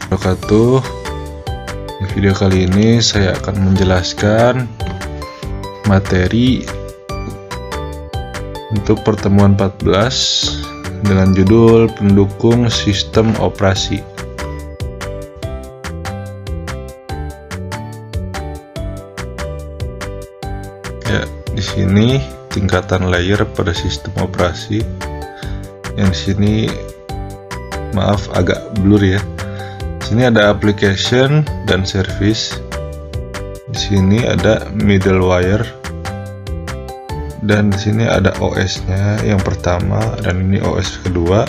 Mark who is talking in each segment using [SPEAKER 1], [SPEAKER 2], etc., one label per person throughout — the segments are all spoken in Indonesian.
[SPEAKER 1] wabarakatuh. Di video kali ini saya akan menjelaskan materi untuk pertemuan 14 dengan judul pendukung sistem operasi. Ya, di sini tingkatan layer pada sistem operasi. Yang di sini maaf agak blur ya. Di sini ada application dan service. Di sini ada middleware. Dan di sini ada OS-nya yang pertama dan ini OS kedua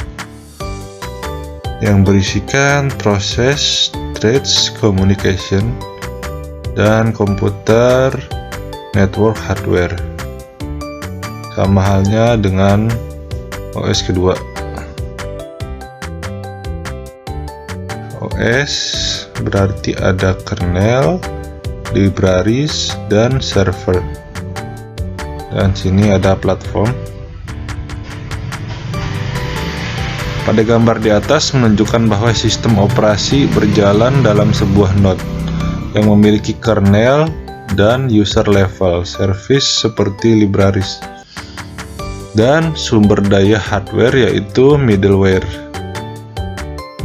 [SPEAKER 1] yang berisikan proses, threads, communication, dan komputer network hardware. Sama halnya dengan OS kedua. OS berarti ada kernel, libraries, dan server. Dan sini ada platform. Pada gambar di atas menunjukkan bahwa sistem operasi berjalan dalam sebuah node yang memiliki kernel dan user level service seperti libraries dan sumber daya hardware yaitu middleware,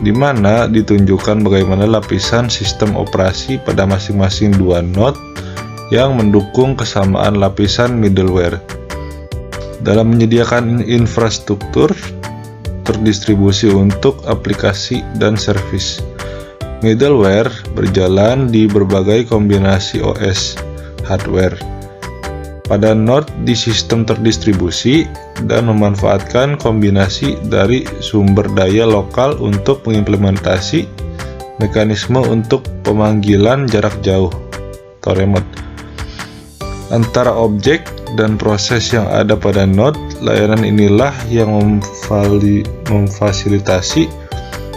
[SPEAKER 1] di mana ditunjukkan bagaimana lapisan sistem operasi pada masing-masing dua node yang mendukung kesamaan lapisan middleware dalam menyediakan infrastruktur terdistribusi untuk aplikasi dan service. Middleware berjalan di berbagai kombinasi OS hardware pada node di sistem terdistribusi dan memanfaatkan kombinasi dari sumber daya lokal untuk mengimplementasi mekanisme untuk pemanggilan jarak jauh atau remote antara objek dan proses yang ada pada node. Layanan inilah yang memfasilitasi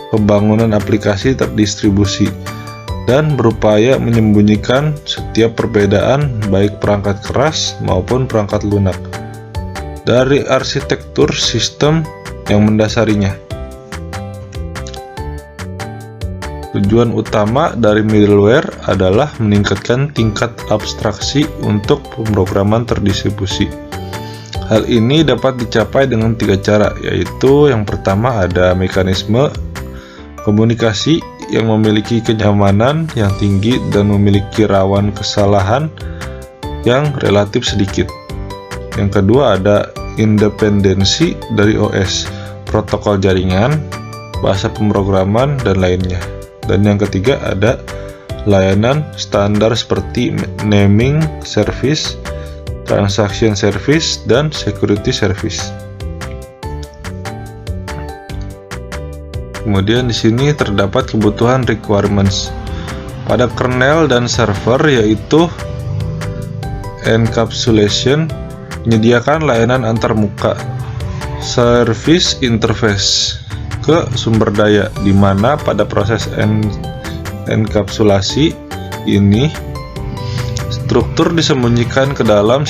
[SPEAKER 1] pembangunan aplikasi terdistribusi dan berupaya menyembunyikan setiap perbedaan baik perangkat keras maupun perangkat lunak dari arsitektur sistem yang mendasarinya. Tujuan utama dari middleware adalah meningkatkan tingkat abstraksi untuk pemrograman terdistribusi. Hal ini dapat dicapai dengan 3 cara, yaitu yang pertama ada mekanisme komunikasi yang memiliki kenyamanan yang tinggi dan memiliki rawan kesalahan yang relatif sedikit. Yang kedua ada independensi dari OS, protokol jaringan, bahasa pemrograman, dan lainnya. Dan yang ketiga ada layanan standar seperti naming service, transaction service, dan security service. Kemudian di sini terdapat kebutuhan requirements pada kernel dan server, yaitu encapsulation, menyediakan layanan antarmuka, service interface ke sumber daya, di mana pada proses enkapsulasi ini struktur disembunyikan ke dalam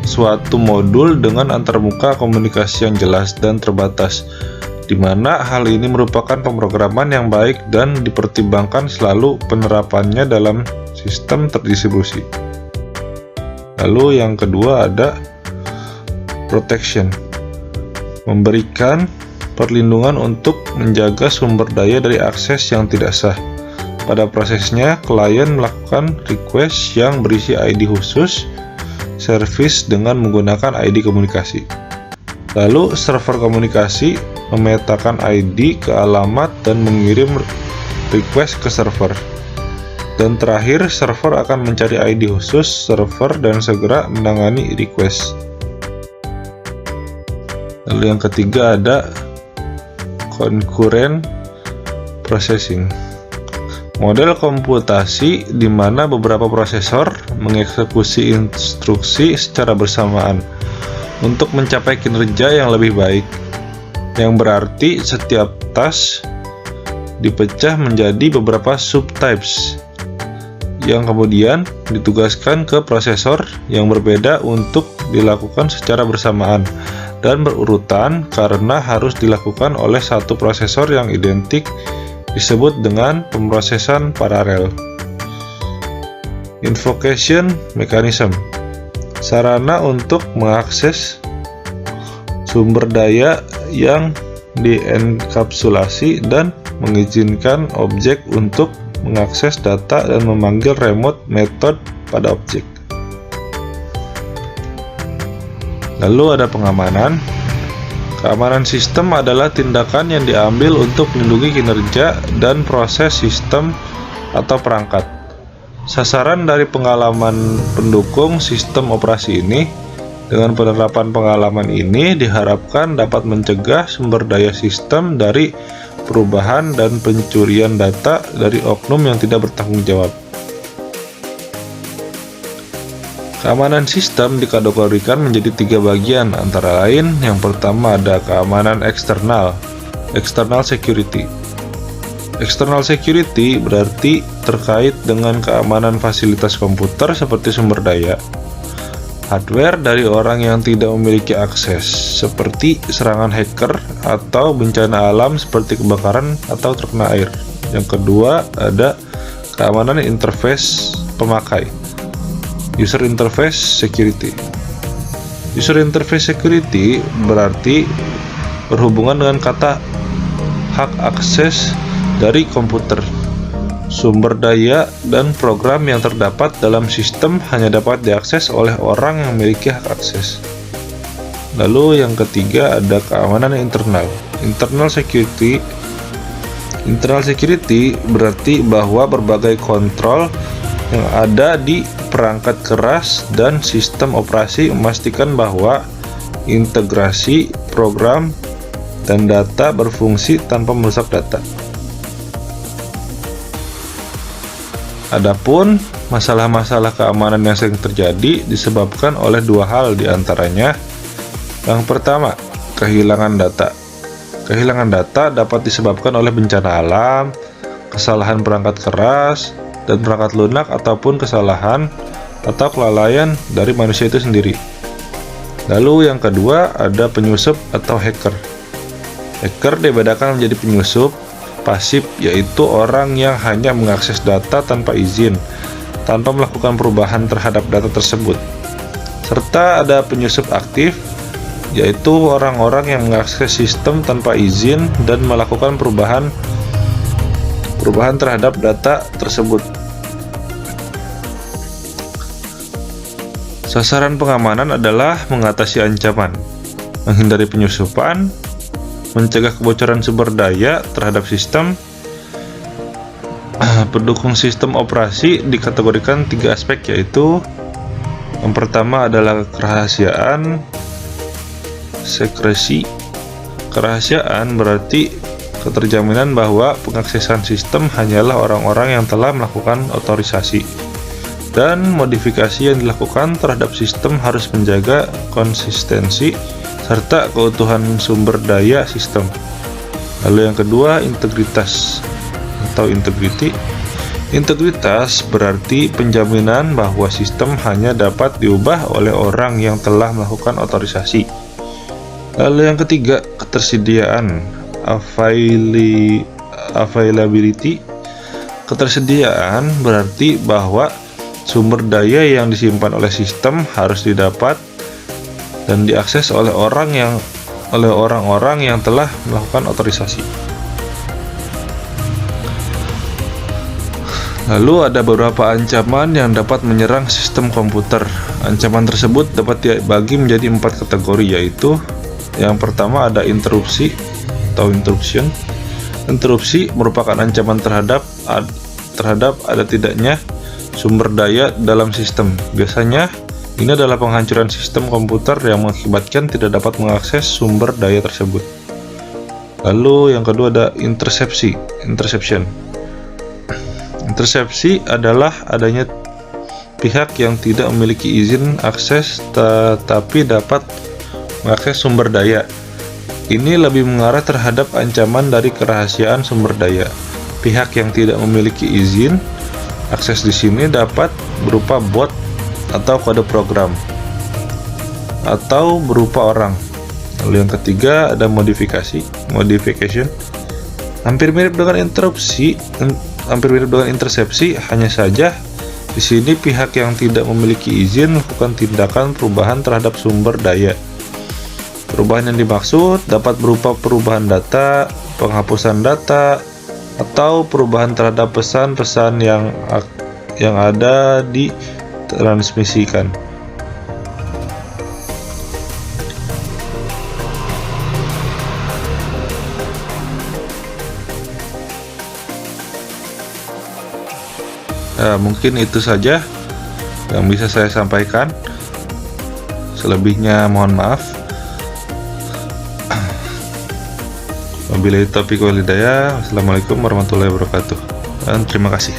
[SPEAKER 1] suatu modul dengan antarmuka komunikasi yang jelas dan terbatas, di mana hal ini merupakan pemrograman yang baik dan dipertimbangkan selalu penerapannya dalam sistem terdistribusi. Lalu yang kedua ada protection, memberikan perlindungan untuk menjaga sumber daya dari akses yang tidak sah. Pada prosesnya, klien melakukan request yang berisi ID khusus service dengan menggunakan ID komunikasi. Lalu server komunikasi memetakan ID ke alamat dan mengirim request ke server. Dan terakhir, server akan mencari ID khusus server dan segera menangani request. Lalu yang ketiga ada concurrent processing, model komputasi di mana beberapa prosesor mengeksekusi instruksi secara bersamaan untuk mencapai kinerja yang lebih baik, yang berarti setiap task dipecah menjadi beberapa subtypes yang kemudian ditugaskan ke prosesor yang berbeda untuk dilakukan secara bersamaan dan berurutan karena harus dilakukan oleh satu prosesor yang identik disebut dengan pemrosesan paralel. Invocation mechanism, sarana untuk mengakses sumber daya yang dienkapsulasi dan mengizinkan objek untuk mengakses data dan memanggil remote method pada objek. Lalu ada pengamanan. Keamanan sistem adalah tindakan yang diambil untuk melindungi kinerja dan proses sistem atau perangkat. Sasaran dari pengalaman pendukung sistem operasi ini, dengan penerapan pengalaman ini diharapkan dapat mencegah sumber daya sistem dari perubahan dan pencurian data dari oknum yang tidak bertanggung jawab. Keamanan sistem dikategorikan menjadi 3 bagian, antara lain yang pertama ada keamanan eksternal, external security. External security berarti terkait dengan keamanan fasilitas komputer seperti sumber daya, hardware dari orang yang tidak memiliki akses, seperti serangan hacker atau bencana alam seperti kebakaran atau terkena air. Yang kedua ada keamanan interface pemakai, user interface security. User interface security berarti berhubungan dengan kata hak akses dari komputer. Sumber daya dan program yang terdapat dalam sistem hanya dapat diakses oleh orang yang memiliki hak akses. Lalu yang ketiga ada keamanan internal, internal security. Internal security berarti bahwa berbagai kontrol yang ada di perangkat keras dan sistem operasi memastikan bahwa integrasi program dan data berfungsi tanpa merusak data. Adapun masalah-masalah keamanan yang sering terjadi disebabkan oleh 2 hal diantaranya. Yang pertama, kehilangan data. Kehilangan data dapat disebabkan oleh bencana alam, kesalahan perangkat keras, dan perangkat lunak ataupun kesalahan atau kelalaian dari manusia itu sendiri. Lalu yang kedua ada penyusup atau hacker. Hacker dibedakan menjadi penyusup pasif, yaitu orang yang hanya mengakses data tanpa izin, tanpa melakukan perubahan terhadap data tersebut. Serta ada penyusup aktif, yaitu orang-orang yang mengakses sistem tanpa izin dan melakukan perubahan terhadap data tersebut. Sasaran pengamanan adalah mengatasi ancaman, menghindari penyusupan, mencegah kebocoran sumber daya terhadap sistem. Pendukung sistem operasi dikategorikan 3 aspek, yaitu yang pertama adalah kerahasiaan, secrecy. Kerahasiaan berarti keterjaminan bahwa pengaksesan sistem hanyalah orang-orang yang telah melakukan otorisasi, dan modifikasi yang dilakukan terhadap sistem harus menjaga konsistensi serta keutuhan sumber daya sistem. Lalu yang kedua, integritas atau integrity. Integritas berarti penjaminan bahwa sistem hanya dapat diubah oleh orang yang telah melakukan otorisasi. Lalu yang ketiga, ketersediaan, availability. Ketersediaan berarti bahwa sumber daya yang disimpan oleh sistem harus didapat dan diakses oleh orang-orang yang telah melakukan otorisasi. Lalu ada beberapa ancaman yang dapat menyerang sistem komputer. Ancaman tersebut dapat dibagi menjadi 4 kategori, yaitu yang pertama ada interupsi atau interruption. Interupsi merupakan ancaman terhadap ada tidaknya sumber daya dalam sistem. Biasanya ini adalah penghancuran sistem komputer yang mengakibatkan tidak dapat mengakses sumber daya tersebut. Lalu yang kedua ada interception. Intersepsi adalah adanya pihak yang tidak memiliki izin akses tetapi dapat mengakses sumber daya. Ini lebih mengarah terhadap ancaman dari kerahasiaan sumber daya. Pihak yang tidak memiliki izin akses di sini dapat berupa bot atau kode program atau berupa orang. Lalu yang ketiga ada modification. Hampir mirip dengan intersepsi, hanya saja di sini pihak yang tidak memiliki izin melakukan tindakan perubahan terhadap sumber daya. Perubahan yang dimaksud dapat berupa perubahan data, penghapusan data, atau perubahan terhadap pesan-pesan yang ada ditransmisikan. Mungkin itu saja yang bisa saya sampaikan. Selebihnya mohon maaf. Wabillahi taufiq wal hidayah. Wassalamualaikum warahmatullahi wabarakatuh. Dan terima kasih.